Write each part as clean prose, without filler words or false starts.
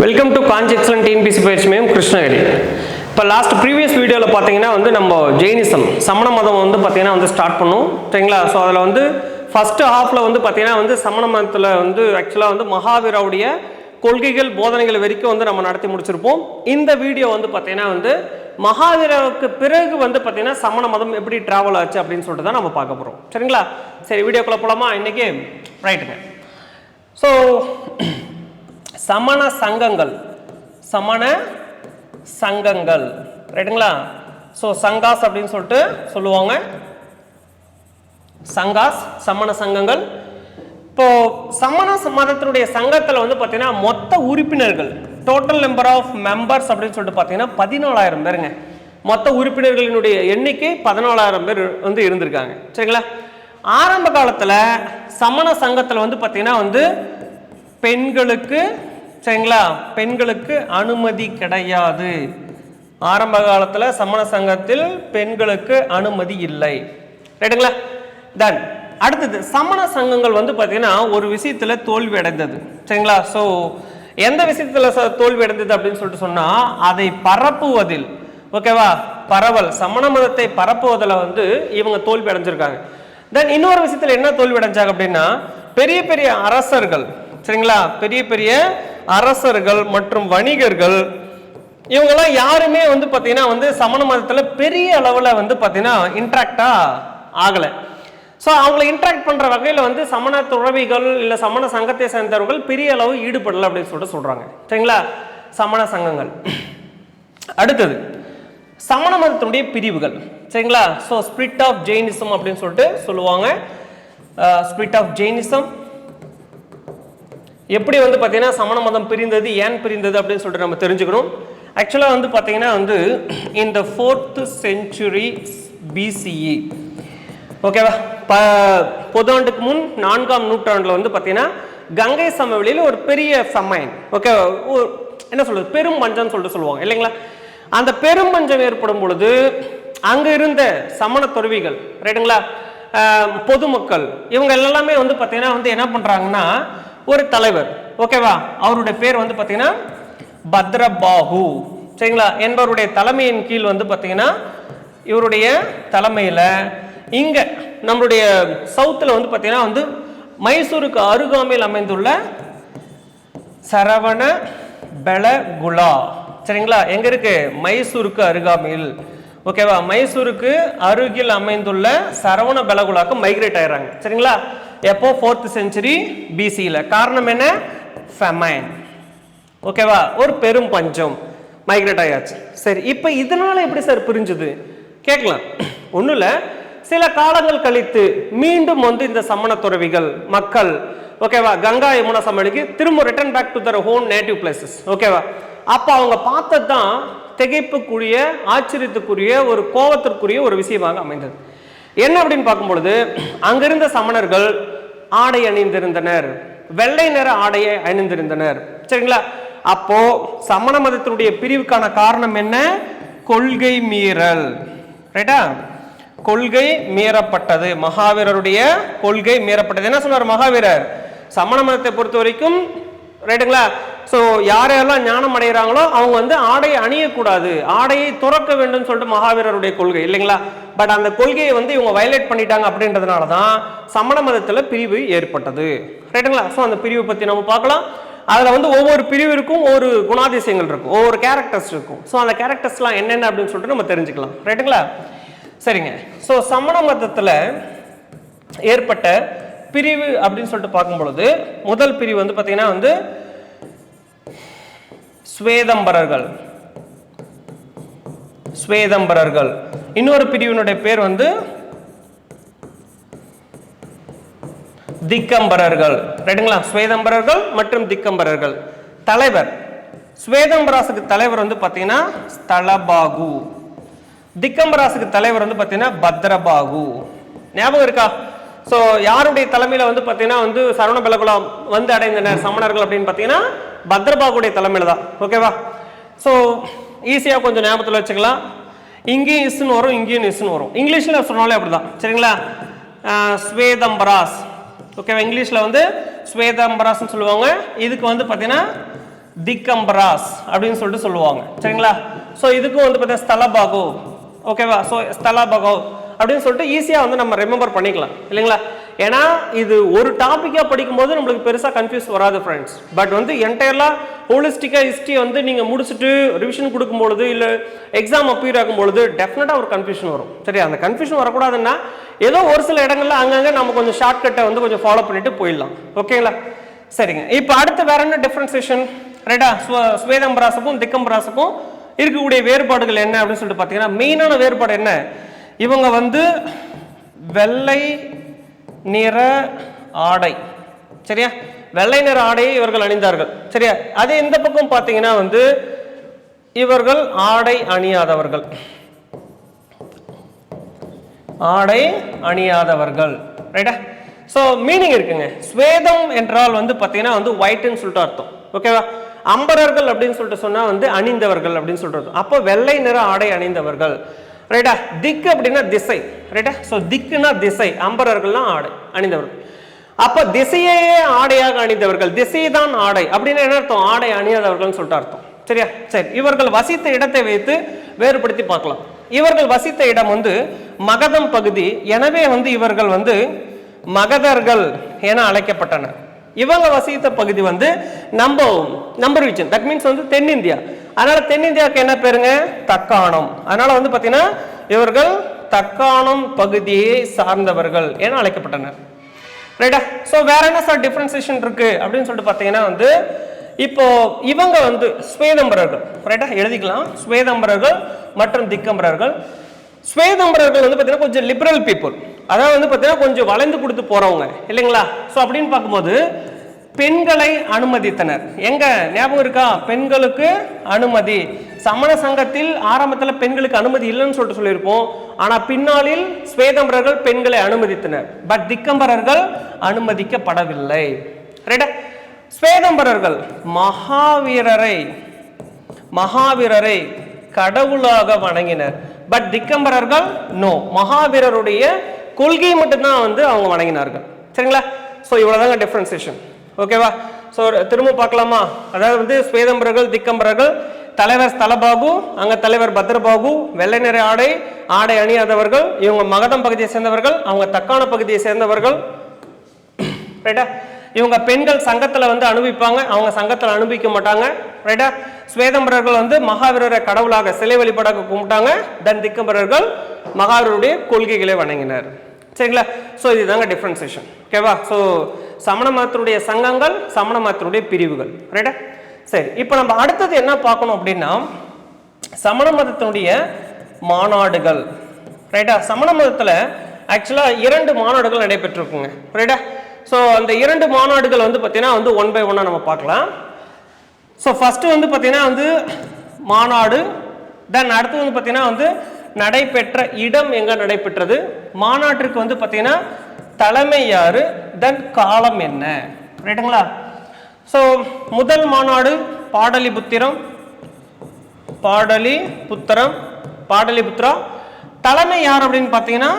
Welcome to Kanchi excellent TNPSC பயிற்சி மையம் கிருஷ்ணகிரி. இப்போ லாஸ்ட் ப்ரீவியஸ் வீடியோவில் பார்த்தீங்கன்னா நம்ம ஜெயினிசம் சமண மதம் பார்த்தீங்கன்னா ஸ்டார்ட் பண்ணும் சரிங்களா. ஸோ அதில் ஃபஸ்ட்டு ஹாஃபில் பார்த்தீங்கன்னா சமண மதத்தில் ஆக்சுவலாக மகாவீராவுடைய கொள்கைகள் போதனைகள் வரைக்கும் நம்ம நடத்தி முடிச்சிருப்போம். இந்த வீடியோ பார்த்தீங்கன்னா மகாவீராவுக்கு பிறகு பார்த்தீங்கன்னா சமண மதம் எப்படி ட்ராவல் ஆச்சு அப்படின்னு சொல்லிட்டு தான் நம்ம பார்க்க போகிறோம் சரிங்களா. சரி, வீடியோக்குள்ளே போகலாமா இன்னைக்கு? ரைட்டுங்க. ஸோ சமண சங்கங்கள் ரைட்டுங்களா. ஸோ சங்காஸ் அப்படின்னு சொல்லிட்டு சொல்லுவாங்க. சங்காஸ் சமண சங்கங்கள். இப்போ சமண மதத்தினுடைய சங்கத்தில் பார்த்தீங்கன்னா மொத்த உறுப்பினர்கள் டோட்டல் நம்பர் ஆஃப் மெம்பர்ஸ் அப்படின்னு சொல்லிட்டு பார்த்தீங்கன்னா 14,000 பேருங்க. மொத்த உறுப்பினர்களினுடைய எண்ணிக்கை 14,000 பேர் இருந்திருக்காங்க சரிங்களா. ஆரம்ப காலத்தில் சமண சங்கத்தில் பார்த்தீங்கன்னா பெண்களுக்கு சரிங்களா, பெண்களுக்கு அனுமதி கிடையாது. ஆரம்ப காலத்தில் சமண சங்கத்தில் பெண்களுக்கு அனுமதி இல்லை ரைட்டுங்களா. தென் அடுத்தது சமண சங்கங்கள் பார்த்தீங்கன்னா ஒரு விஷயத்தில் தோல்வி அடைந்தது சரிங்களா. ஸோ எந்த விஷயத்தில் தோல்வி அடைந்தது அப்படின்னு சொல்லிட்டு சொன்னால் அதை பரப்புவதில் ஓகேவா, பரவல் சமண மதத்தை பரப்புவதில் இவங்க தோல்வி அடைஞ்சிருக்காங்க. தென் இன்னொரு விஷயத்தில் என்ன தோல்வி அடைஞ்சாங்க அப்படின்னா பெரிய பெரிய அரசர்கள் சரிங்களா, பெரிய பெரிய அரசர்கள் மற்றும் வணிகர்கள் இவங்கெல்லாம் யாருமே பார்த்தீங்கன்னா சமண மதத்தில் பெரிய அளவில் பார்த்தீங்கன்னா இன்ட்ராக்டா ஆகலை. ஸோ அவங்களை இன்ட்ராக்ட் பண்ணுற வகையில் சமண துறவிகள் இல்லை சமண சங்கத்தை சேர்ந்தவர்கள் பெரிய அளவு ஈடுபடலை அப்படின்னு சொல்லிட்டு சொல்கிறாங்க சரிங்களா. சமண சங்கங்கள். அடுத்தது சமண மதத்தினுடைய பிரிவுகள் சரிங்களா. ஸோ ஸ்பிரிட் ஆஃப் ஜெயினிசம் அப்படின்னு சொல்லிட்டு சொல்லுவாங்க. ஸ்பிரிட் ஆஃப் ஜெயினிசம் எப்படி பார்த்தீங்கன்னா சமண மதம் பிரிந்தது, ஏன் பிரிந்தது அப்படின்னு சொல்லிட்டு நம்ம தெரிஞ்சுக்கணும். ஆக்சுவலாக பார்த்தீங்கன்னா இந்த 4th century BCE ஓகேவா, பொதாண்டுக்கு முன் 4ஆம் நூற்றாண்டில் பார்த்தீங்கன்னா கங்கை சமவெளியில் ஒரு பெரிய ஃபமைன் ஓகே என்ன சொல்றது பெரும் பஞ்சம் சொல்லிட்டு சொல்லுவாங்க இல்லைங்களா. அந்த பெரும் பஞ்சம் ஏற்படும் பொழுது அங்கே இருந்த சமண துறவிகள் ரைட்டுங்களா, பொதுமக்கள் இவங்க எல்லாமே பார்த்தீங்கன்னா என்ன பண்ணுறாங்கன்னா ஒரு தலைவர் ஓகேவா, அவருடைய பேர் பார்த்தீங்கன்னா பத்ரபாஹு சரிங்களா என்பவருடைய தலைமையின் கீழ் பார்த்தீங்கன்னா இவருடைய தலைமையில் இங்கே நம்மளுடைய சவுத்தில் பார்த்தீங்கன்னா மைசூருக்கு அருகாமையில் அமைந்துள்ள சரவண பெலகுலா சரிங்களா. எங்க இருக்கு? மைசூருக்கு அருகாமையில் ஓகேவா, மைசூருக்கு அருகில் அமைந்துள்ள சரவண பெலகுலாக்கு மைக்ரேட் ஆயிடுறாங்க சரிங்களா. எப்போ? 4th century BCல. காரணம் என்ன? ஃபெமைன் ஓகேவா, ஒரு பெரும் பஞ்சம், மைக்ரேட் ஆயாச்சு. சரி, இப்போ இதனால எப்படி சார் பிரிஞ்சுது கேட்கலாம். ஒன்றும் இல்லை, சில காலங்கள் கழித்து மீண்டும் இந்த சமண துறவிகள் மக்கள் ஓகேவா கங்கா யமுனா சமவெளிக்கு திரும்ப return back to their home native places ஓகேவா. அப்போ அவங்க பார்த்தது தான் திகைப்புக்குரிய ஆச்சரியத்துக்குரிய ஒரு கோபத்திற்குரிய ஒரு விஷயமாக அமைந்தது. என்ன அப்படின்னு பார்க்கும்பொழுது அங்கிருந்த சமணர்கள் ஆடை அணிந்திருந்தனர், வெள்ளை நிற ஆடையை அணிந்திருந்தனர் சரிங்களா. அப்போ சமண மதத்தினுடைய பிரிவுக்கான காரணம் என்ன? கொள்கை மீறல் ரைட்டா. கொள்கை மீறப்பட்டது, மகாவீரருடைய கொள்கை மீறப்பட்டது. என்ன சொன்னார் மகாவீரர்? சமண மதத்தை பொறுத்த வரைக்கும் ரைட்டுங்களா. ஸோ யாரெல்லாம் ஞானம் அடைகிறாங்களோ அவங்க ஆடையை அணியக்கூடாது, ஆடையை துறக்க வேண்டும் சொல்லிட்டு மகாவீரருடைய கொள்கை இல்லைங்களா. பட் அந்த கொள்கையை இவங்க வயலேட் பண்ணிட்டாங்க அப்படின்றதுனால தான் சமண மதத்தில் பிரிவு ஏற்பட்டது ரைட்டுங்களா. ஸோ அந்த பிரிவை பற்றி நம்ம பார்க்கலாம். அதில் ஒவ்வொரு பிரிவிற்கும் ஒரு குணாதிசயங்கள் இருக்கும், ஒவ்வொரு கேரக்டர்ஸ் இருக்கும். ஸோ அந்த கேரக்டர்ஸ்லாம் என்னென்ன அப்படின்னு சொல்லிட்டு நம்ம தெரிஞ்சுக்கலாம் ரைட்டுங்களா. சரிங்க. ஸோ சமண மதத்தில் ஏற்பட்ட பிரிவு அப்படின்னு சொல்லிட்டு பார்க்கும்பொழுது முதல் பிரிவு பார்த்தீங்கன்னா ஸ்வேதம்பரர்கள். இன்னொரு பிரிவினுடைய பேர் திக்கம்பரர்கள் ரைட்டுங்களா. ஸ்வேதம்பரர்கள் மற்றும் திக்கம்பரர்கள். தலைவர் ஸ்வேதம்பராசுக்கு தலைவர் பார்த்தீங்கன்னா ஸ்தலபாகு, திக்கம்பராசுக்கு தலைவர் பார்த்தீங்கன்னா பத்ரபாகு. ஞாபகம் இருக்கா? ஸோ யாருடைய தலைமையில் பார்த்தீங்கன்னா சரவண பெலகுலா அடைந்தனர் சமணர்கள் அப்படின்னு பார்த்தீங்கன்னா பத்ரபாகுடைய தலைமையில் தான் ஓகேவா. ஸோ ஈஸியாக கொஞ்சம் ஞாபகத்தில் வச்சுக்கலாம். இங்கேயும் இஸ்ன்னு வரும், இங்கேயும் இஸ்ன்னு வரும். இங்கிலீஷில் சொன்னாலே அப்படிதான் சரிங்களா. ஸ்வேதம்பராஸ் ஓகேவா, இங்கிலீஷில் ஸ்வேதம்பராஸ்ன்னு சொல்லுவாங்க. இதுக்கு பார்த்தீங்கன்னா திகம்பராஸ் அப்படின்னு சொல்லிட்டு சொல்லுவாங்க. சரிங்களா? ஸோ இதுக்கும் வந்து பார்த்தீங்கன்னா ஸ்தலபாகு. ஓகேவா? ஸோ ஸ்தலபாகு அப்படின்னு சொல்லிட்டு ஈஸியாக வந்து நம்ம ரிமெம்பர் பண்ணிக்கலாம் இல்லைங்களா? ஏன்னா இது ஒரு டாப்பிக்காக படிக்கும்போது நம்மளுக்கு பெருசாக கன்ஃபியூஸ் வராது ஃப்ரெண்ட்ஸ். பட் வந்து என்டையர்லாம் ஹோலிஸ்டிக்காக ஹிஸ்ட்ரி வந்து நீங்கள் முடிச்சுட்டு ரிவிஷன் கொடுக்கும்பொழுது இல்லை எக்ஸாம் அப்பியர் ஆகும்பொழுது டெஃபினட்டாக ஒரு கன்ஃபியூஷன் வரும். சரி, அந்த கன்ஃபியூஷன் வரக்கூடாதுன்னா ஏதோ ஒரு சில இடங்கள்ல அங்கங்கே நம்ம கொஞ்சம் ஷார்ட்கட்டை வந்து கொஞ்சம் ஃபாலோ பண்ணிட்டு போயிடலாம். ஓகேங்களா? சரிங்க. இப்போ அடுத்து வேற என்ன டிஃபரன்சியேஷன்? ரைட்டா? ஸ்வேதம்பராசுக்கும் திகம்பராசுக்கும் இருக்கக்கூடிய வேறுபாடுகள் என்ன அப்படின்னு சொல்லிட்டு பார்த்தீங்கன்னா மெயினான வேறுபாடு என்ன? இவங்க வந்து வெள்ளை நிற ஆடை. சரியா? வெள்ளை நிற ஆடையை இவர்கள் அணிந்தார்கள். சரியா? அதே இந்த பக்கம் பார்த்தீங்கன்னா வந்து இவர்கள் ஆடை அணியாதவர்கள். ஆடை அணியாதவர்கள். ரைட்டா? ஸோ மீனிங் இருக்குங்க. ஸ்வேதம் என்றால் வந்து பார்த்தீங்கன்னா வந்து ஒயிட்னு சொல்லிட்டு அர்த்தம். ஓகேவா? அம்பரர்கள் அப்படின்னு சொல்லிட்டு சொன்னா வந்து அணிந்தவர்கள் அப்படின்னு சொல்றது. அப்போ வெள்ளை நிற ஆடை அணிந்தவர்கள். ரைட்டா? திக்கு அப்படின்னா திசை. ரைட்டா? ஸோ திக்குன்னா திசை, அம்பரர்கள்னா ஆடை அணிந்தவர்கள். அப்ப திசையே ஆடையாக அணிந்தவர்கள், திசை தான் ஆடை அப்படின்னு என்ன அர்த்தம்? ஆடை அணியாதவர்கள் சொல்லிட்டு அர்த்தம். சரியா? சரி, இவர்கள் வசித்த இடத்தை வைத்து வேறுபடுத்தி பார்க்கலாம். இவர்கள் வசித்த இடம் வந்து மகதம் பகுதி. எனவே வந்து இவர்கள் வந்து மகதர்கள் என அழைக்கப்பட்டனர். இவங்க வசித்த பகுதி வந்து நம்பர் ரீஜன். தட் மீன்ஸ் வந்து தென்னிந்தியா. அதனால தென்னிந்தியாவுக்கு என்ன பேருங்க? தக்காணம். அதனால வந்து பாத்தீங்கன்னா இவர்கள் தக்காணம் பகுதியை சார்ந்தவர்கள் என அழைக்கப்பட்டனர். ரைட்டா? ஸோ வேற என்ன சார் டிஃபரன்சியேஷன் இருக்கு அப்படின்னு சொல்லிட்டு பார்த்தீங்கன்னா வந்து இப்போ இவங்க வந்து ஸ்வேதம்பரர்கள். ரைட்டா? எழுதிக்கலாம். ஸ்வேதம்பரர்கள் மற்றும் திகம்பரர்கள். ஸ்வேதம்பரர்கள் வந்து பார்த்தீங்கன்னா கொஞ்சம் லிபரல் பீப்புள். அதாவது வந்து பார்த்தீங்கன்னா கொஞ்சம் வளைந்து கொடுத்து போறவங்க இல்லைங்களா? ஸோ அப்படின்னு பார்க்கும்போது பெண்களை அனுமதித்தனர். எங்க ஞாபகம் இருக்கா? பெண்களுக்கு அனுமதி. சமண சங்கத்தில் ஆரம்பத்தில் பெண்களுக்கு அனுமதி இல்லைன்னு சொல்லிட்டு சொல்லியிருப்போம். ஆனா பின்னாளில் ஸ்வேதம்பரர்கள் பெண்களை அனுமதித்தனர். பட் திகம்பரர்கள் அனுமதிக்கப்படவில்லை. ரைட்டா? ஸ்வேதம்பரர்கள் மகாவீரரை கடவுளாக வணங்கினர். பட் திகம்பரர்கள் நோ, மகாவீரருடைய கொள்கையை மட்டும்தான் வந்து அவங்க வணங்கினார்கள். சரிங்களா? ஸோ இவ்வளவுதாங்க டிஃபரன்சியேஷன். ஓகேவா? ஸோ திரும்ப பார்க்கலாமா? அதாவது வந்து ஸ்வேதம்பரர்கள் திகம்பரர்கள், தலைவர் ஸ்தலபாகு, அங்க தலைவர் பத்ரபாகு, வெள்ளை நிற ஆடை அணியாதவர்கள். இவங்க மகதம் பகுதியை சேர்ந்தவர்கள், அவங்க தக்கான பகுதியை சேர்ந்தவர்கள். ரைட்டா? இவங்க பெண்கள் சங்கத்துல வந்து அனுபவிப்பாங்க, அவங்க சங்கத்துல அனுபவிக்க மாட்டாங்க. ரைட்டா? ஸ்வேதம்பரர்கள் வந்து மகாவீரரை கடவுளாக சிலை வழிபாடாக கும்பிட்டாங்க. தென் திகம்பரர்கள் மகாவீரருடைய கொள்கைகளை வணங்கினர். சரிங்களா? ஸோ இதுதாங்க டிஃபரன்சியேஷன். ஓகேவா? ஸோ சமண மதத்தினுடைய சங்கங்கள், சமண மதத்தினுடைய பிரிவுகள். ரைட்டா? சரி, இப்போ நம்ம அடுத்தது என்ன பார்க்கணும் அப்படின்னா சமண மதத்தினுடைய மாநாடுகள். ரைட்டா? சமண மதத்தில் ஆக்சுவலா 2 மாநாடுகள் நடைபெற்றிருக்குங்க. ரைட்டா? ஸோ அந்த 2 மாநாடுகள் வந்து பார்த்தீங்கன்னா வந்து 1 by 1 நம்ம பார்க்கலாம். ஸோ ஃபர்ஸ்ட் வந்து பார்த்தீங்கன்னா வந்து மாநாடு. தென் அடுத்து வந்து பார்த்தீங்கன்னா வந்து நடைபெற்ற இடம் எங்க நடைபெற்றது, மாநாட்டிற்கு வந்து பார்த்தீங்கன்னா தலைமை யாரு, தென் காலம் என்ன. ரைட்டுங்களா? ஸோ முதல் மாநாடு பாடலிபுத்திரா. தலைமை யார் அப்படின்னு பார்த்தீங்கன்னா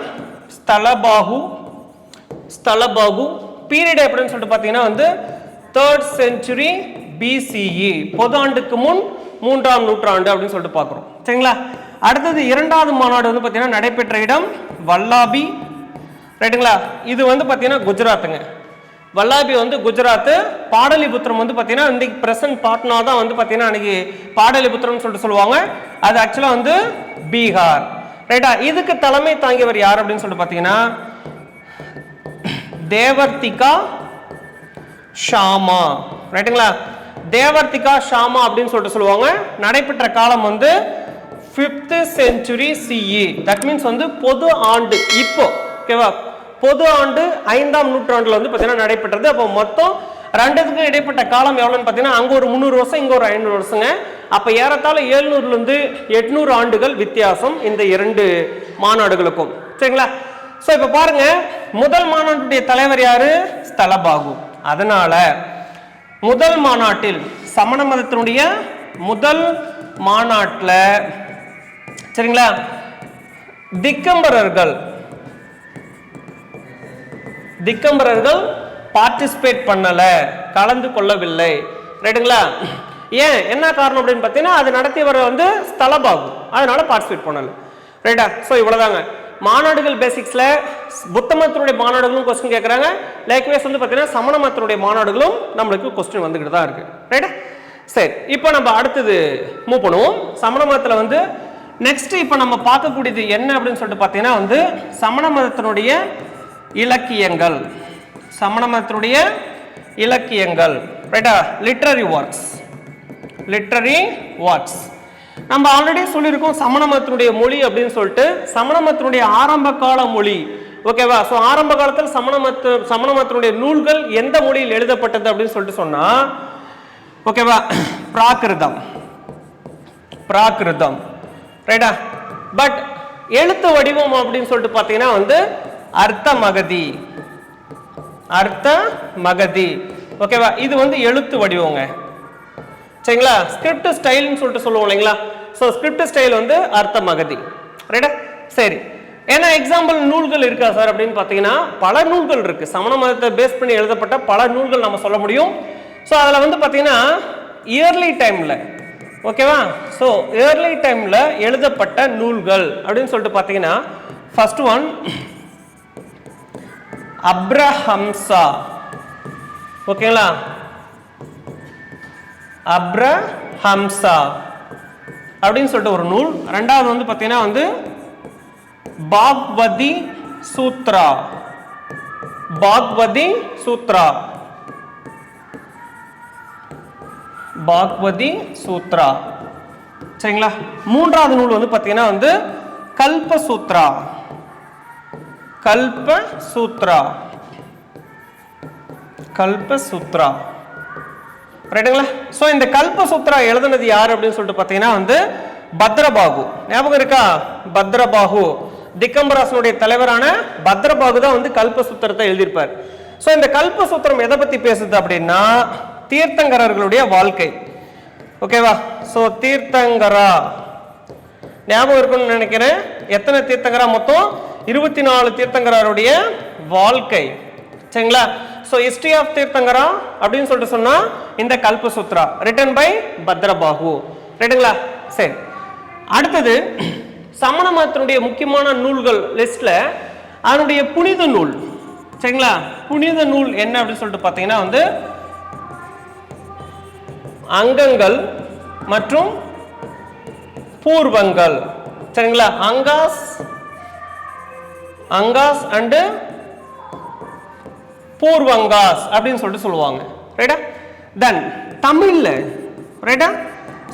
ஸ்தலபாகு. பீரியட் எப்படின்னு சொல்லிட்டு பார்த்தீங்கன்னா வந்து 3rd century BCE, பொது ஆண்டுக்கு முன் 3ஆம் நூற்றாண்டு அப்படின்னு சொல்லிட்டு பார்க்குறோம். சரிங்களா? அடுத்தது 2வது மாநாடு வந்து பார்த்தீங்கன்னா நடைபெற்ற இடம் வல்லாபி. ரைட்டுங்களா? இது வந்து பார்த்தீங்கன்னா குஜராத்துங்க. வல்லாபி வந்து குஜராத். பாடலிபுத்திரம் வந்து பார்த்தீங்கன்னா இன்னைக்கு பிரசன்ட் பாட்னா தான் வந்து பார்த்தீங்கன்னா அன்னைக்கு பாடலிபுத்திரம்னு சொல்லிட்டு சொல்லுவாங்க. அது ஆக்சுவலாக வந்து பீகார். ரைட்டா? இதுக்கு தலைமை தாங்கியவர் யார் அப்படின்னு சொல்லிட்டு பார்த்தீங்கன்னா தேவர்த்திகா ஷாமா. ரைட்டுங்களா? தேவர்த்திகா ஷாமா அப்படின்னு சொல்லிட்டு சொல்லுவாங்க. நடைபெற்ற காலம் வந்து 5th century CE. That means வந்து பொது ஆண்டு. இப்போ ஓகேவா? பொது ஆண்டு 5ஆம் நூற்றாண்டுல வந்து பார்த்தீங்கன்னா நடைபெற்றது. அப்போ மொத்தம் 2த்துக்கும் இடைப்பட்ட காலம் எவ்வளோன்னு பார்த்தீங்கன்னா அங்கே ஒரு 300 வருஷம், இங்கே ஒரு 500 வருஷங்க. அப்போ ஏறத்தாழ 700லேருந்து 800 ஆண்டுகள் வித்தியாசம் இந்த 2 மாநாடுகளுக்கும். சரிங்களா? ஸோ இப்போ பாருங்க, முதல் மாநாட்டுடைய தலைவர் யாரு? ஸ்தலபாகு. அதனால முதல் மாநாட்டில் சமண மதத்தினுடைய முதல் மாநாட்டில் சரிங்களா திகம்பரர்கள் பார்ட்டிசிபேட் பண்ணல, கலந்து கொள்ளவில்லை. ரைட்டுங்களா? ஏன் என்ன காரணம் அப்படின்னு பார்த்தீங்கன்னா அது நடத்தியவர் வந்து ஸ்தலபாகு, அதனால பார்ட்டிசிபேட் பண்ணல. ரைட்டா? ஸோ இவ்வளோதாங்க மாநாடுகள் பேசிக்ஸில். புத்த மதத்தினுடைய மாநாடுகளும் கொஸ்டின் கேட்குறாங்க. லைக்வைஸ் வந்து பார்த்தீங்கன்னா சமண மதத்தினுடைய மாநாடுகளும் நம்மளுக்கு கொஸ்டின் வந்துக்கிட்டு தான் இருக்கு. ரைட்டா? சரி, இப்போ நம்ம அடுத்தது மூவ் பண்ணுவோம். சமண மதத்தில் வந்து நெக்ஸ்ட் இப்போ நம்ம பார்க்கக்கூடியது என்ன அப்படின்னு சொல்லிட்டு பார்த்தீங்கன்னா வந்து சமண மதத்தினுடைய இலக்கியங்கள். சமண மதத்தினுடைய இலக்கியங்கள். ரைட்டா? Literary works. லிட்ரரி ஒர்க்ஸ் நம்ம ஆல்ரெடி சொல்லியிருக்கோம். சமண மதத்தினுடைய மொழி அப்படின்னு சொல்லிட்டு சமண மதத்தினுடைய ஆரம்ப கால மொழி. ஓகேவா? ஸோ ஆரம்ப காலத்தில் சமண மதத்தினுடைய நூல்கள் எந்த மொழியில் எழுதப்பட்டது அப்படின்னு சொல்லிட்டு சொன்னா ஓகேவா பிராகிருதம். பிராகிருதம். ரைட்டா? பட் எழுத்து வடிவம் அப்படின்னு சொல்லிட்டு பார்த்தீங்கன்னா வந்து அர்த்த மகதி. அர்த்த மகதி. ஓகேவா? இது வந்து எழுத்து வடிவங்க. சரிங்களா? ஸ்கிரிப்ட் ஸ்டைல்னு சொல்லிட்டு சொல்லுவோம் இல்லைங்களா? ஸோ ஸ்கிரிப்ட் ஸ்டைல் வந்து அர்த்த மகதி. ரைட்டா? சரி, ஏன்னா எக்ஸாம்பிள் நூல்கள் இருக்கா சார் அப்படின்னு பார்த்தீங்கன்னா பல நூல்கள் இருக்கு. சமண மதத்தை பேஸ் பண்ணி எழுதப்பட்ட பல நூல்கள் நம்ம சொல்ல முடியும். ஸோ அதில் வந்து பார்த்தீங்கன்னா இயர்லி டைமில் ஓகேவா? ஸோ இயர்லி டைமில் எழுதப்பட்ட நூல்கள் அப்படின்னு சொல்லிட்டு பார்த்தீங்கன்னா ஃபர்ஸ்ட் ஒன் அப்ரஹம்சா. ஓகேங்களா? அப்ரஹம்சா அப்படின்னு சொல்லிட்டு ஒரு நூல். ரெண்டாவது வந்து பார்த்தீங்கன்னா வந்து பாக்வதி சூத்ரா. பாக்வதி சூத்ரா. பாக்வதி சூத்ரா. சரிங்களா? மூன்றாவது நூல் வந்து பார்த்தீங்கன்னா வந்து கல்ப சூத்ரா. கல்ப சூத்ரா. கல்ப சூத்ரா. ரைட்டுங்களா? ஸோ இந்த கல்ப சூத்ரா எழுதுனது யார் அப்படின்னு சொல்லிட்டு பார்த்தீங்கன்னா வந்து பத்ரபாகு. ஞாபகம் இருக்கா? பத்ரபாகு திகம்பராசனுடைய தலைவரான பத்ரபாகு தான் வந்து கல்ப சூத்திரத்தை எழுதியிருப்பார். ஸோ இந்த கல்ப சூத்திரம் எதை பத்தி பேசுது அப்படின்னா தீர்த்தங்கரர்களுடைய வாழ்க்கை. ஓகேவா? ஸோ தீர்த்தங்கரா ஞாபகம் இருக்குன்னு நினைக்கிறேன். எத்தனை தீர்த்தங்கரா? மொத்தம் 24 தீர்த்தங்கரருடைய வாழ்க்கை. சரிங்களா? ஸோ ஹிஸ்டரி ஆஃப் தீர்த்தங்கரா அப்படின்னு சொல்லிட்டு சொன்னா இந்த கல்ப சூத்ரா ரிட்டன் பை பத்ரபாகு. ரைட்டுங்களா? சரி, அடுத்தது சமண மதத்தினுடைய முக்கியமான நூல்கள் லிஸ்ட்ல அதனுடைய புனித நூல். சரிங்களா? புனித நூல் என்ன அப்படின்னு சொல்லிட்டு பார்த்தீங்கன்னா வந்து அங்கங்கள் மற்றும் பூர்வங்கள். சரிங்களா? அங்காஸ் அண்ட் பூர்வங்காஸ் அப்படின்னு சொல்லிட்டு சொல்லுவாங்க. ரைட்டா? தென் தமிழ்ல ரைட்டா?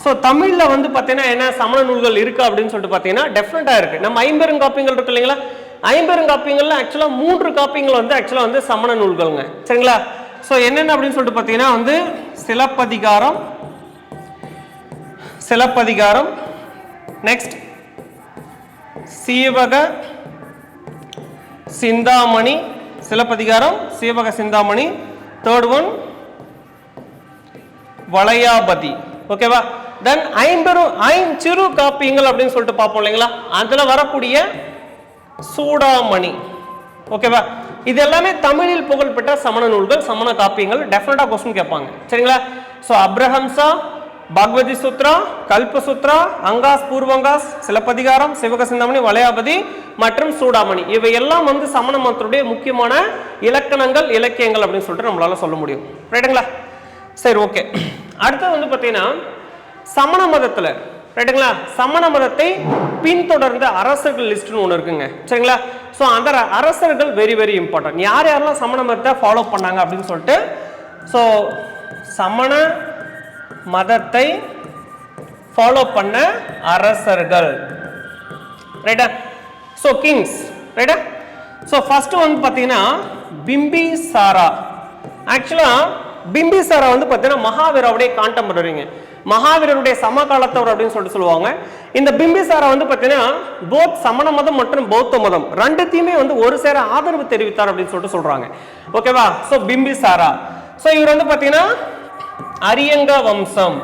ஸோ தமிழ்ல வந்து பார்த்தீங்கன்னா என்ன சமண நூல்கள் இருக்கு அப்படின்னு சொல்லிட்டு பார்த்தீங்கன்னா டெஃபினட்டா இருக்கு. நம்ம 50 காப்பியங்கள் இருக்கு இல்லைங்களா? 50 காப்பியங்கள்ல ஆக்சுவலா 3 காப்பியங்கள் வந்து ஆக்சுவலா வந்து சமண நூல்கள்ங்க. சரிங்களா? ஸோ என்னென்ன அப்படின்னு சொல்லிட்டு பார்த்தீங்கன்னா வந்து Silappatikaram. Silappatikaram. Next Jivaka Chintamani. Silappatikaram, Jivaka Chintamani. Third one Valaiyapathi. ஓகேவா? தென் 50 காப்பியங்கள் அப்படின்னு சொல்லிட்டு பார்ப்போம் இல்லைங்களா? அதுல வரக்கூடிய சூடாமணி. ஓகேவா? இது எல்லாமே தமிழில் புகழ்பெற்ற சமண நூல்கள், சமண காப்பியங்கள். டெஃபினட்டா क्वेश्चन கேட்பாங்க. சரிங்களா? சோ அப்ரஹம்சா, பாக்வதி சூத்ரா, கல்ப சூத்ரா, அங்காஸ், பூர்வங்காஸ், சிலப்பதிகாரம், சிவக சிந்தாமணி, வளையாபதி மற்றும் சூடாமணி இவை எல்லாம் வந்து சமண மதத்துடைய முக்கியமான இலக்கணங்கள், இலக்கியங்கள் அப்படின்னு சொல்லிட்டு நம்மளால சொல்ல முடியும். ரைட்டுங்களா? சரி, ஓகே. அடுத்து வந்து பார்த்தீங்கன்னா சமண மதத்துல ரைட்டுங்களா சமண மதத்தை பின்தொடர்ந்த அரசர்கள் லிஸ்ட்னு ஒன்று இருக்குங்க. சரிங்களா? ஸோ அந்த அரசர்கள் வெரி வெரி இம்பார்ட்டன்ட். யார் யாரெல்லாம் சமண மதத்தை ஃபாலோ பண்ணாங்க அப்படின்னு சொல்லிட்டு, ஸோ சமண மதத்தை ஃபாலோ பண்ண அரசர்கள் ரைட்டா? ஸோ கிங்ஸ் ரைட்டா? ஸோ ஃபர்ஸ்ட் வந்து பார்த்தீங்கன்னா பிம்பிசாரா. ஆக்சுவலா பிம்பிசாரா வந்து பார்த்தீங்கன்னா மகாவீராவுடைய கான்டெம்பரரிங்க, மகாவீரருடைய சமகாலத்தவர் அப்படின்னு சொல்லிட்டு சொல்லுவாங்க. இந்த பிம்பிசாரா வந்து பார்த்தீங்கன்னா போத் சமண மதம் மற்றும் பௌத்த மதம் ரெண்டுத்தையுமே வந்து ஒரு சேர ஆதரவு தெரிவித்தார் அப்படின்னு சொல்லிட்டு சொல்றாங்க. ஓகேவா? ஸோ பிம்பிசாரா. ஸோ இவர் வந்து பார்த்தீங்கன்னா அரியங்க வம்சம்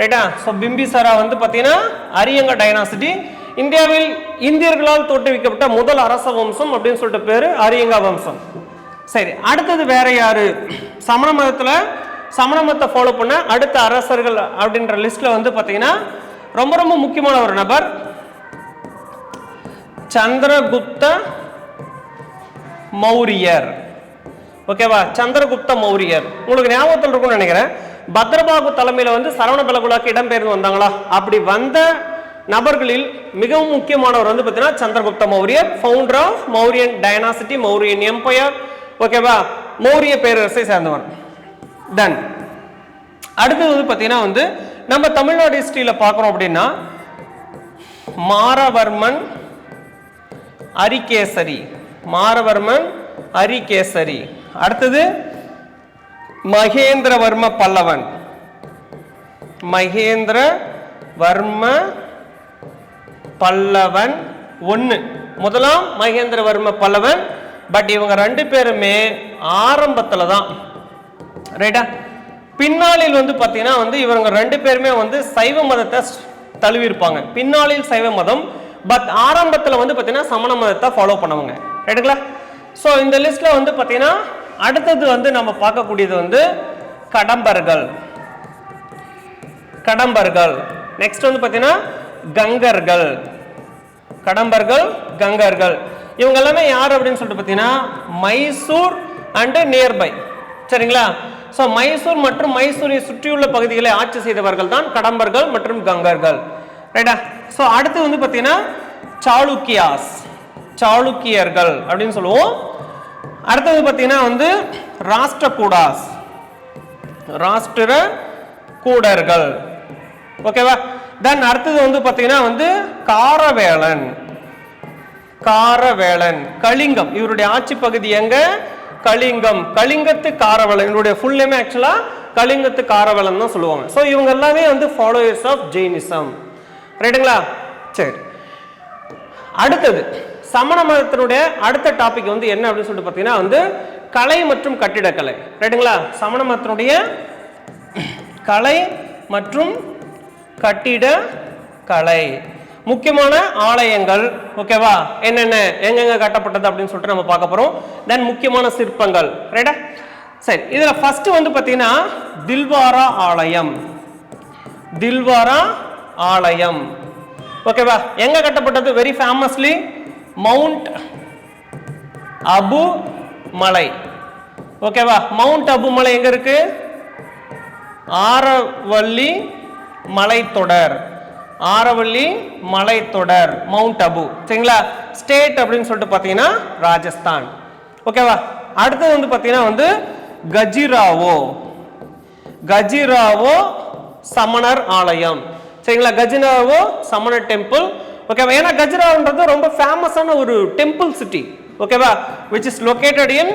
ரைட்டா? ஸோ பிம்பிசாரா வந்து பார்த்தீங்கன்னா அரியங்க டைனாசிட்டி. இந்தியாவில் இந்தியர்களால் தோற்றுவிக்கப்பட்ட முதல் அரச வம்சம் அப்படின்னு சொல்லிட்டு பேரு அரியங்க வம்சம். சரி, அடுத்தது வேற யாரு? சமண மதத்துல சமண மதத்தை ஃபாலோ பண்ண அடுத்த அரசர்கள் அப்படின்ற லிஸ்ட்ல வந்து பாத்தீங்கன்னா ரொம்ப ரொம்ப முக்கியமான ஒரு நபர் சந்திரகுப்த மௌரியர். ஓகேவா, சந்திரகுப்த மௌரியர் உங்களுக்கு ஞாபகத்தில் இருக்கும்னு நினைக்கிறேன். பத்ரபாகு தலைமையில வந்து சரவண பெலகுலாக்கு இடம்பெயர்ந்து வந்தாங்களா, அப்படி வந்த நபர்களில் மிகவும் முக்கியமானவர் வந்து பார்த்தீங்கன்னா சந்திரகுப்த மௌரியர், founder of Mauryan dynasty, Mauryan empire. ஓகேவா, மௌரிய பேரரசை சேர்ந்தவர். தென் அடுத்தது வந்து பார்த்தீங்கன்னா வந்து நம்ம தமிழ்நாடு ஹிஸ்டரியில பார்க்குறோம் அப்படின்னா மாரவர்மன் அரிகேசரி, மாரவர்மன் அரிகேசரி. அடுத்தது மகேந்திரவர்ம பல்லவன், மகேந்திரவர்ம பல்லவன் ஒன்று, முதலாம் மகேந்திரவர்ம பல்லவன். பட் இவங்க ரெண்டு பேருமே ஆரம்பத்தில் தான், ரைட்டா. பின்னாளில் வந்து பார்த்தீங்கன்னா வந்து இவங்க ரெண்டு பேருமே வந்து சைவ மதத்தை தழுவிருப்பாங்க. பின்னாளில் சைவ மதம், பட் ஆரம்பத்தில் வந்து பார்த்தீங்கன்னா சமண மதத்தை ஃபாலோ பண்ணுவாங்க, ரைட்டுங்களா. ஸோ இந்த லிஸ்ட்ல வந்து பார்த்தீங்கன்னா அடுத்தது வந்து நம்ம பார்க்கக்கூடியது வந்து கடம்பர்கள், கடம்பர்கள். நெக்ஸ்ட் வந்து பார்த்தீங்கன்னா கங்கர்கள், கடம்பர்கள், கங்கர்கள். இவங்க எல்லாமே யார் அப்படின்னு சொல்லிட்டு பார்த்தீங்கன்னா மைசூர் அண்ட் நியர்பை, சரிங்களா. ஸோ மைசூர் மற்றும் மைசூரை சுற்றியுள்ள பகுதிகளை ஆட்சி செய்தவர்கள் தான் கடம்பர்கள் மற்றும் கங்கர்கள், ரைட்டா. ஸோ அடுத்து வந்து பார்த்தீங்கன்னா சாளுக்கியாஸ், சாளுக்கியர்கள் அப்படின்னு சொல்லுவோம். அடுத்தது பார்த்தீங்கன்னா வந்து ராஷ்டிரகூடாஸ், ராஷ்டிர கூடர்கள். ஓகேவா. தென் அடுத்தது வந்து பார்த்தீங்கன்னா வந்து காரவேலன், காரவேலன், கலிங்கம். இவருடைய ஆட்சி பகுதி எங்க? கலிங்கம், கலிங்கத்து காரவேலன். இவருடைய ஃபுல் நேம் ஆக்சுவலா கலிங்கத்து காரவேலன் தான் சொல்லுவாங்க. ஸோ இவங்க எல்லாமே வந்து ஃபாலோவர்ஸ் ஆஃப் ஜெயினிசம், ரைட்டுங்களா. சரி, அடுத்தது சமண மதத்தினுடைய அடுத்த டாபிக் வந்து என்ன அப்படின்னு சொல்லிட்டு பார்த்தீங்கன்னா வந்து கலை மற்றும் கட்டிடக்கலை, ரைட்டுங்களா. சமண மதத்தினுடைய கலை மற்றும் கட்டிடக்கலை, முக்கியமான ஆலயங்கள், ஓகேவா, என்னென்ன எங்கெங்க கட்டப்பட்டது அப்படின்னு சொல்லிட்டு நம்ம பார்க்க போறோம். தென் முக்கியமான சிற்பங்கள், ரைட்டா. சரி, இதுல ஃபர்ஸ்ட் வந்து பார்த்தீங்கன்னா தில்வாரா ஆலயம், தில்வாரா ஆலயம். ஓகேவா, எங்க கட்டப்பட்டது? வெரி ஃபேமஸ்லி மவுண்ட் அபு மலை. ஓகேவா, மவுண்ட் அபு மலை எங்க இருக்கு? ஆரவல்லி மலைத்தொடர், ஆரவல்லி மலைத்தொடர், மவுண்ட் அபு, சரிங்களா. ஸ்டேட் அப்படின்னு சொல்லிட்டு பார்த்தீங்கன்னா ராஜஸ்தான். ஓகேவா. அடுத்தது வந்து பார்த்தீங்கன்னா வந்து கஜிராவோ, கஜிராவோ சமணர் ஆலயம், சரிங்களா. கஜிராவோ சமணர் டெம்பிள். ஓகேவா, ஏன்னா கஜிராவோன்றது ரொம்ப ஃபேமஸான ஒரு டெம்பிள் சிட்டி. ஓகேவா, which is located in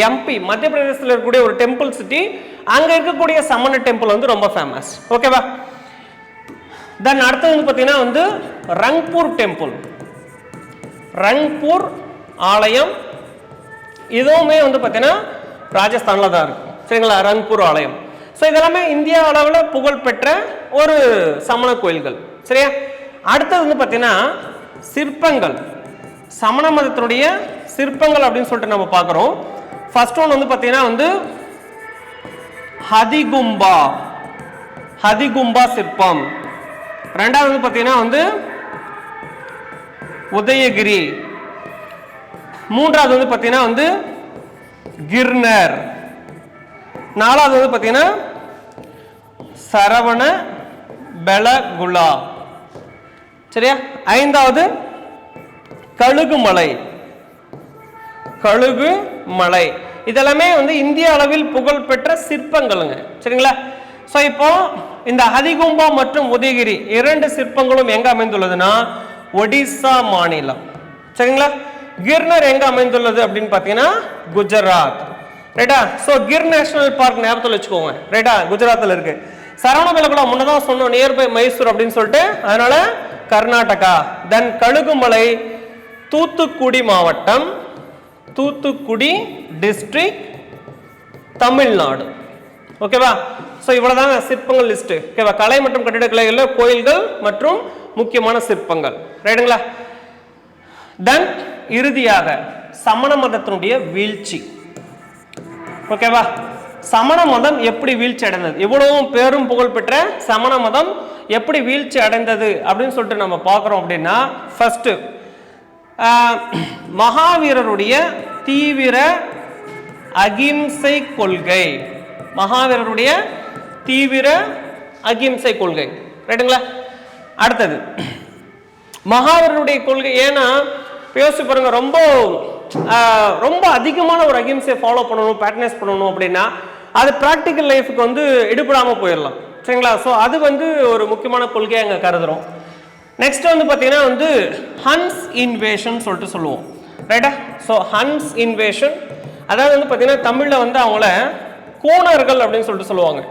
MP, மத்திய பிரதேசத்தில் இருக்கக்கூடிய ஒரு டெம்பிள் சிட்டி. அங்க இருக்கக்கூடிய சமண டெம்பிள் வந்து ரொம்ப ஃபேமஸ். ஓகேவா. தென் அடுத்தது வந்து பார்த்தீங்கன்னா வந்து ரங்பூர் டெம்பிள், ரங்பூர் ஆலயம். இதுவுமே வந்து பார்த்தீங்கன்னா ராஜஸ்தானில் தான் இருக்கு, சரிங்களா, ரங்பூர் ஆலயம். ஸோ இதெல்லாமே இந்தியா அளவில் புகழ்பெற்ற ஒரு சமண கோயில்கள், சரியா. அடுத்தது வந்து பார்த்தீங்கன்னா சிற்பங்கள், சமண மதத்தினுடைய சிற்பங்கள் அப்படின்னு சொல்லிட்டு நம்ம பார்க்குறோம். ஃபர்ஸ்ட் ஒன் வந்து பார்த்தீங்கன்னா வந்து ஹதிகும்பா, ஹதிகும்பா சிற்பம். ரெண்டாவது வந்து பார்த்தீங்கன்னா வந்து உதயகிரி. மூன்றாவது வந்து பார்த்தீங்கன்னா வந்து கிர்னர். நாலாவது வந்து பார்த்தீங்கன்னா சரவண பெலகுலா, சரியா. ஐந்தாவது கழுகுமலை, கழுகுமலை. இதெல்லாமே வந்து இந்திய அளவில் புகழ்பெற்ற சிற்பங்களுங்க, சரிங்களா. ஸோ இப்போ இந்த ஹதிகும்பா மற்றும் உதயகிரி இரண்டு சிற்பங்களும் எங்க அமைந்துள்ளதுன்னா ஒடிசா மாநிலம், சரிங்களா. கிர்னர் எங்க அமைந்துள்ளது அப்படின்னு பார்த்தீங்கன்னா குஜராத், ரைட்டா. ஸோ கிர் நேஷனல் பார்க் ஞாபகத்தில் வச்சுக்கோங்க, ரைட்டா, குஜராத்தில் இருக்கு. சரவணபெலகுலா முன்னதான் சொன்னோம் நியர்பை மைசூர் அப்படின்னு சொல்லிட்டு, அதனால கர்நாடகா. தென் கழுகுமலை தூத்துக்குடி மாவட்டம், தூத்துக்குடி டிஸ்ட்ரிக்ட், தமிழ்நாடு. ஓகேவா. ஸோ இவ்வளவுதான் சிற்பங்கள் லிஸ்ட். ஓகேவா, கலை மற்றும் கட்டிடக்கலைகளில் கோயில்கள் மற்றும் முக்கியமான சிற்பங்கள், ரைட்டுங்களா. தென் இறுதியாக சமண மதத்தினுடைய வீழ்ச்சி. ஓகேவா, சமண மதம் எப்படி வீழ்ச்சி அடைந்தது, இவ்வளவும் பேரும் புகழ் பெற்ற சமண மதம் எப்படி வீழ்ச்சி அடைந்தது அப்படின்னு சொல்லிட்டு நம்ம பார்க்குறோம் அப்படின்னா, ஃபர்ஸ்ட் மகாவீரருடைய தீவிர அகிம்சை கொள்கை. மகாவீரருடைய தீவிர அகிம்சை கொள்கை, ரைட்டுங்களா? அடுத்தது மகாவீரருடைய கொள்கை. ஏன்னா யோசிச்சு பாருங்க, ரொம்ப அதிகமான ஒரு அகிம்சையை ஃபாலோ பண்ணணும், பேட்டர்னைஸ் பண்ணணும் அப்படின்னா அது ப்ராக்டிக்கல் லைஃபுக்கு வந்து எடுபடாமல் போயிடலாம், சரிங்களா? ஸோ அது வந்து ஒரு முக்கியமான கொள்கையை அங்கே கருதுறோம். நெக்ஸ்ட் வந்து பார்த்தீங்கன்னா வந்து ஹன்ஸ் இன்வேஷன் சொல்லிட்டு சொல்லுவோம், ரைட்டா? ஸோ ஹன்ஸ் இன்வேஷன், அதாவது வந்து பார்த்தீங்கன்னா தமிழில் வந்து அவங்கள கூணர்கள் அப்படின்னு சொல்லிட்டு சொல்லுவாங்க,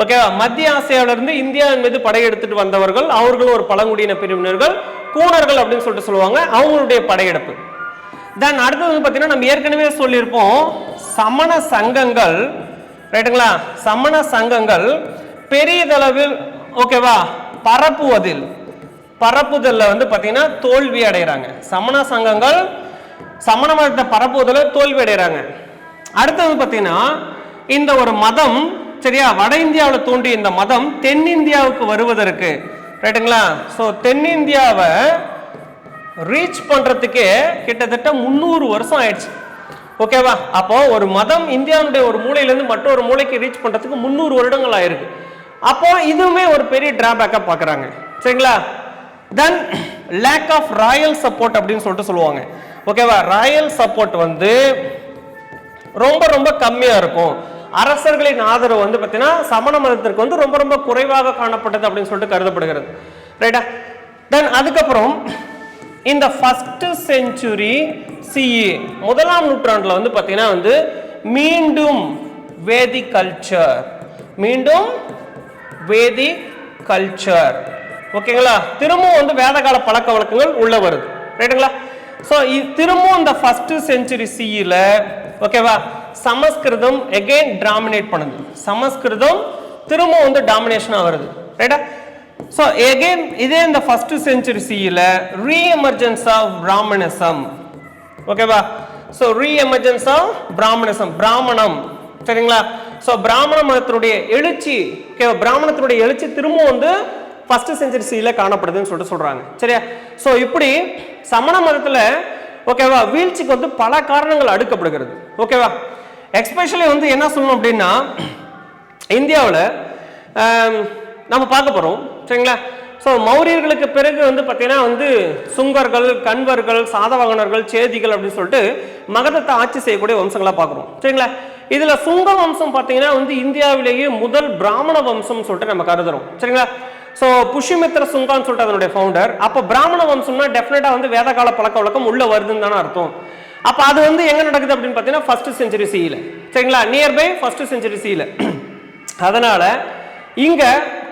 ஓகேவா? மத்திய ஆசியாவிலிருந்து இந்தியாவின் மீது படையெடுத்துட்டு வந்தவர்கள், அவர்களும் ஒரு பழங்குடியின பிரிவினர்கள், கூணர்கள் அப்படின்னு சொல்லிட்டு சொல்லுவாங்க, அவங்களுடைய படையெடுப்பு. தென் அடுத்தது வந்து பார்த்தீங்கன்னா நம்ம ஏற்கனவே சொல்லியிருப்போம், சமண சங்கங்கள், ரைட்டுங்களா? சமண சங்கங்கள் பெரியதளவில், ஓகேவா, பரப்புதல்ல வந்து பார்த்தீங்கன்னா தோல்வி அடைகிறாங்க. சமண சங்கங்கள் சமண மதத்தை பரப்புவதில் தோல்வி அடைகிறாங்க. அடுத்தது பார்த்தீங்கன்னா இந்த ஒரு மதம், சரியா, வட இந்தியாவில் தோன்றிய இந்த மதம் தென்னிந்தியாவுக்கு வருவதற்கு, ரைட்டுங்களா? ஸோ தென்னிந்தியாவை ரீச் பண்றதுக்கே கிட்டத்தட்ட 300 வருஷம் ஆயிடுச்சு, ஓகேவா? அப்போ ஒரு மதம் இந்தியாவுடைய ஒரு மூலையிலிருந்து மற்றொரு மூலைக்கு ரீச் பண்றதுக்கு 300 வருடங்கள் ஆயிருக்கு. அப்போ இதுவுமே ஒரு பெரிய டிராபேக்கா பாக்குறாங்க, சரிங்களா? தென் லேக் ஆஃப் ராயல் சப்போர்ட் அப்படின்னு சொல்லிட்டு சொல்லுவாங்க, ஓகேவா? ராயல் சப்போர்ட் வந்து ரொம்ப கம்மியா இருக்கும். அரசர்களின் ஆதரவு வந்து பார்த்தீங்கன்னா சமண மதத்திற்கு வந்து ரொம்ப குறைவாக காணப்பட்டது அப்படின்னு சொல்லிட்டு கருதப்படுகிறது, ரைட்டா? தென் அதுக்கப்புறம் இந்த ஃபர்ஸ்ட் செஞ்சுரி சிஇ, முதலாம் நூற்றாண்டுல வந்து பார்த்தீங்கன்னா வந்து மீண்டும் வேதிக் கல்ச்சர், ஓகேங்களா? திரும்பவும் வந்து வேதகால பழக்க வழக்கங்கள் உள்ள வருது, ரைட்டுங்களா? ஸோ திரும்பவும் இந்த ஃபர்ஸ்ட் செஞ்சுரி சிஇல, ஓகேவா, சமஸ்கிருதம் எகைன் டாமினேட் பண்ணுது. சமஸ்கிருதம் திரும்பவும் வந்து டாமினேஷனா வருது, ரைட்டா? ஸோ எகைன் இதே இந்த ஃபர்ஸ்ட் செஞ்சுரி சிஇல ரீஎமர்ஜென்ஸ் ஆஃப் பிராமணிசம், ஓகேவா? ஸோ ரீஎமர்ஜென்ஸ் ஆஃப் பிராமணிசம், பிராமணம், சரிங்களா? ஸோ பிராமண மதத்தினுடைய எழுச்சி, ஓகேவா, பிராமணத்தினுடைய எழுச்சி திரும்பவும் வந்து ஃபர்ஸ்ட் செஞ்சுரி சிஇல காணப்படுதுன்னு சொல்லிட்டு சொல்றாங்க, சரியா? ஸோ இப்படி சமண மதத்தில், ஓகேவா, வீழ்ச்சிக்கு வந்து பல காரணங்கள் அடுக்கப்படுகிறது, ஓகேவா? எக்ஸ்பெஷலி வந்து என்ன சொல்லணும் அப்படின்னா இந்தியாவில் நம்ம பார்க்க போகிறோம், சரிங்களா? ஸோ மௌரியர்களுக்கு பிறகு வந்து பார்த்தீங்கன்னா வந்து சுங்கர்கள், கண்வர்கள், சாதவாகனர்கள், சேதிகள் அப்படின்னு சொல்லிட்டு மகதத்தை ஆட்சி செய்யக்கூடிய வம்சங்களாக பார்க்குறோம், சரிங்களா? இதில் சுங்க வம்சம் பார்த்தீங்கன்னா வந்து இந்தியாவிலேயே முதல் பிராமண வம்சம் சொல்லிட்டு நம்ம கருதுறோம், சரிங்களா? ஸோ புஷ்யமித்ர சுங்கான்னு சொல்லிட்டு அதனுடைய ஃபவுண்டர். அப்போ பிராமண வம்சம்னா டெஃபினட்டாக வந்து வேதகால பழக்க வழக்கம் உள்ள வருதுன்னு தானே அர்த்தம். அப்போ அது வந்து எங்கே நடக்குது அப்படின்னு பார்த்தீங்கன்னா ஃபர்ஸ்ட் செஞ்சுரி சிஇல, சரிங்களா? நியர்பை ஃபர்ஸ்ட் செஞ்சுரி சிஇல. அதனால இங்க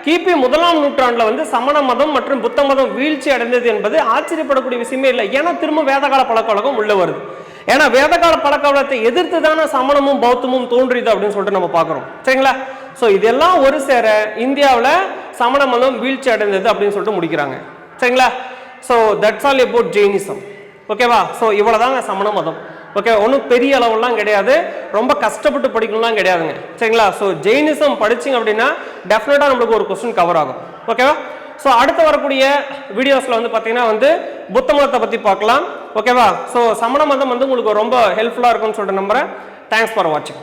கிபி முதலாம் நூற்றாண்டுல வந்து சமண மதம் மற்றும் புத்த மதம் வீழ்ச்சி அடைந்தது என்பது ஆச்சரியப்படக்கூடிய விஷயமே இல்லை. ஏன்னா திரும்ப வேதகால பழக்க வழக்கம் உள்ள வருது. ஏன்னா வேதகால பழக்க வழக்கத்தை எதிர்த்து தானே சமணமும் பௌத்தமும் தோன்றியது அப்படின்னு சொல்லிட்டு நம்ம பார்க்குறோம், சரிங்களா? ஸோ இதெல்லாம் ஒரு சேர இந்தியாவில் சமண மதம் வீழ்ச்சி அடைந்தது அப்படின்னு சொல்லிட்டு முடிக்கிறாங்க, சரிங்களா? So that's all about Jainism, ஓகேவா? ஸோ இவ்வளோதாங்க சமண மதம், ஓகே? ஒன்றும் பெரிய அளவுலாம் கிடையாது, ரொம்ப கஷ்டப்பட்டு படிக்கணும்லாம் கிடையாதுங்க, சரிங்களா? ஸோ ஜெயினிசம் படிச்சிங்க அப்படின்னா டெஃபினட்டாக நம்மளுக்கு ஒரு கொஸ்டின் கவர் ஆகும், ஓகேவா? ஸோ அடுத்து வரக்கூடிய வீடியோஸில் வந்து பார்த்தீங்கன்னா வந்து புத்த மதத்தை பற்றி பார்க்கலாம், ஓகேவா? ஸோ சமண மதம் வந்து உங்களுக்கு ரொம்ப ஹெல்ப்ஃபுல்லாக இருக்கும்னு சொல்லிட்டு நம்புறேன். தேங்க்ஸ் ஃபார் வாட்சிங்.